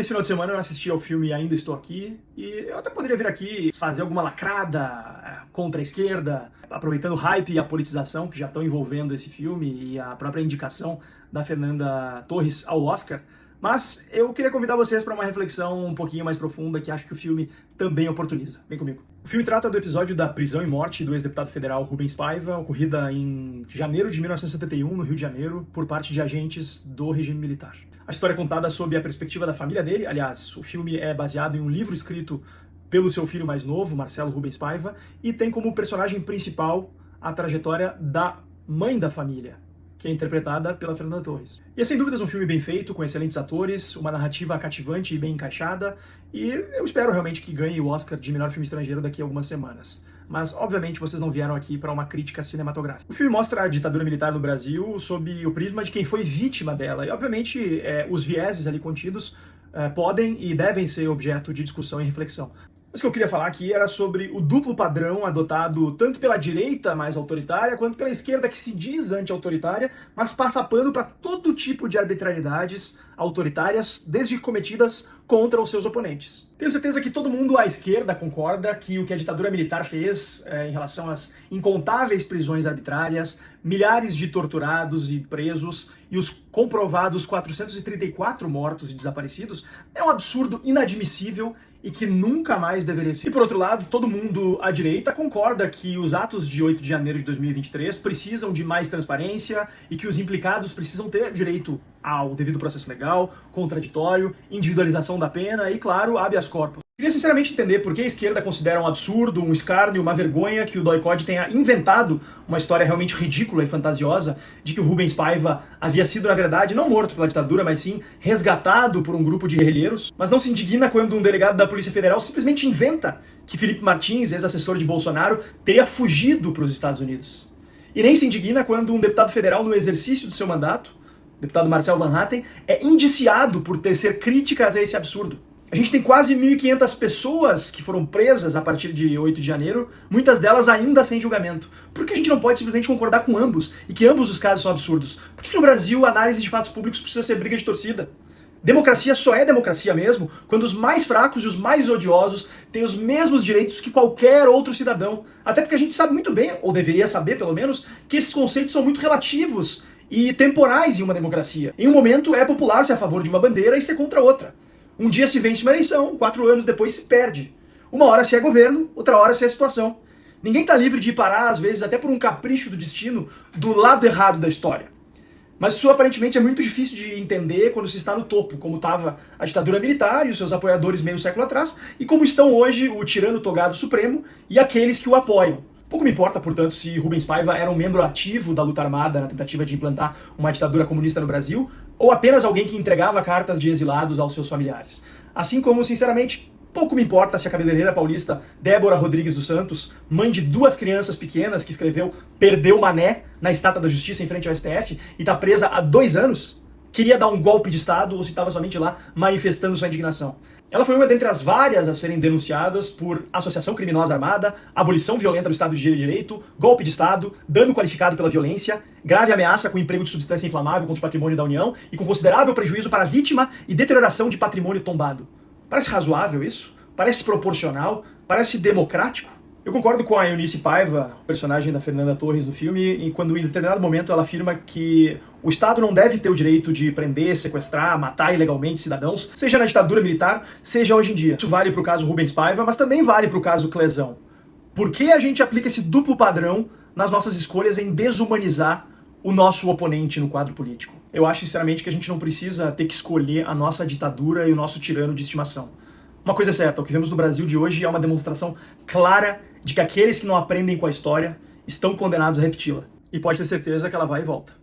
Esse final de semana eu assisti ao filme Ainda Estou Aqui, e eu até poderia vir aqui fazer alguma lacrada contra a esquerda, aproveitando o hype e a politização que já estão envolvendo esse filme e a própria indicação da Fernanda Torres ao Oscar, mas eu queria convidar vocês para uma reflexão um pouquinho mais profunda que acho que o filme também oportuniza. Vem comigo. O filme trata do episódio da prisão e morte do ex-deputado federal Rubens Paiva, ocorrida em janeiro de 1971, no Rio de Janeiro, por parte de agentes do regime militar. A história é contada sob a perspectiva da família dele. Aliás, o filme é baseado em um livro escrito pelo seu filho mais novo, Marcelo Rubens Paiva, e tem como personagem principal a trajetória da mãe da família, que é interpretada pela Fernanda Torres. E é sem dúvidas um filme bem feito, com excelentes atores, uma narrativa cativante e bem encaixada, e eu espero realmente que ganhe o Oscar de melhor filme estrangeiro daqui a algumas semanas. Mas, obviamente, vocês não vieram aqui para uma crítica cinematográfica. O filme mostra a ditadura militar no Brasil sob o prisma de quem foi vítima dela, e, obviamente, os vieses ali contidos podem e devem ser objeto de discussão e reflexão. Mas o que eu queria falar aqui era sobre o duplo padrão adotado tanto pela direita mais autoritária, quanto pela esquerda que se diz anti-autoritária, mas passa pano para todo tipo de arbitrariedades autoritárias, desde cometidas contra os seus oponentes. Tenho certeza que todo mundo à esquerda concorda que o que a ditadura militar fez em relação às incontáveis prisões arbitrárias, milhares de torturados e presos e os comprovados 434 mortos e desaparecidos é um absurdo inadmissível e que nunca mais deveria ser. E por outro lado, todo mundo à direita concorda que os atos de 8 de janeiro de 2023 precisam de mais transparência e que os implicados precisam ter direito ao devido processo legal, contraditório, individualização da pena e, claro, habeas corpus. Queria sinceramente entender por que a esquerda considera um absurdo, um escárnio, uma vergonha que o DOI-CODE tenha inventado uma história realmente ridícula e fantasiosa de que o Rubens Paiva havia sido, na verdade, não morto pela ditadura, mas sim resgatado por um grupo de guerrilheiros, mas não se indigna quando um delegado da Polícia Federal simplesmente inventa que Felipe Martins, ex-assessor de Bolsonaro, teria fugido para os Estados Unidos. E nem se indigna quando um deputado federal, no exercício do seu mandato, o deputado Marcel Van Hatten, é indiciado por tecer críticas a esse absurdo. A gente tem quase 1.500 pessoas que foram presas a partir de 8 de janeiro, muitas delas ainda sem julgamento. Por que a gente não pode simplesmente concordar com ambos, e que ambos os casos são absurdos? Por que no Brasil a análise de fatos públicos precisa ser briga de torcida? Democracia só é democracia mesmo quando os mais fracos e os mais odiosos têm os mesmos direitos que qualquer outro cidadão. Até porque a gente sabe muito bem, ou deveria saber pelo menos, que esses conceitos são muito relativos e temporais em uma democracia. Em um momento é popular ser a favor de uma bandeira e ser contra outra. Um dia se vence uma eleição, 4 anos depois se perde. Uma hora se é governo, outra hora se é situação. Ninguém está livre de parar, às vezes, até por um capricho do destino, do lado errado da história. Mas isso aparentemente é muito difícil de entender quando se está no topo, como estava a ditadura militar e os seus apoiadores meio século atrás, e como estão hoje o tirano togado supremo e aqueles que o apoiam. Pouco me importa, portanto, se Rubens Paiva era um membro ativo da luta armada na tentativa de implantar uma ditadura comunista no Brasil, ou apenas alguém que entregava cartas de exilados aos seus familiares. Assim como, sinceramente, pouco me importa se a cabeleireira paulista Débora Rodrigues dos Santos, mãe de 2 crianças pequenas que escreveu "Perdeu Mané" na Estátua da Justiça em frente ao STF e está presa há 2 anos, queria dar um golpe de Estado ou se estava somente lá manifestando sua indignação. Ela foi uma dentre as várias a serem denunciadas por associação criminosa armada, abolição violenta do Estado de Direito, golpe de Estado, dano qualificado pela violência, grave ameaça com emprego de substância inflamável contra o patrimônio da União e com considerável prejuízo para a vítima e deterioração de patrimônio tombado. Parece razoável isso? Parece proporcional? Parece democrático? Eu concordo com a Eunice Paiva, personagem da Fernanda Torres no filme, e quando em determinado momento ela afirma que o Estado não deve ter o direito de prender, sequestrar, matar ilegalmente cidadãos, seja na ditadura militar, seja hoje em dia. Isso vale para o caso Rubens Paiva, mas também vale para o caso Clesão. Por que a gente aplica esse duplo padrão nas nossas escolhas em desumanizar o nosso oponente no quadro político? Eu acho sinceramente que a gente não precisa ter que escolher a nossa ditadura e o nosso tirano de estimação. Uma coisa é certa, o que vemos no Brasil de hoje é uma demonstração clara de que aqueles que não aprendem com a história estão condenados a repeti-la. E pode ter certeza que ela vai e volta.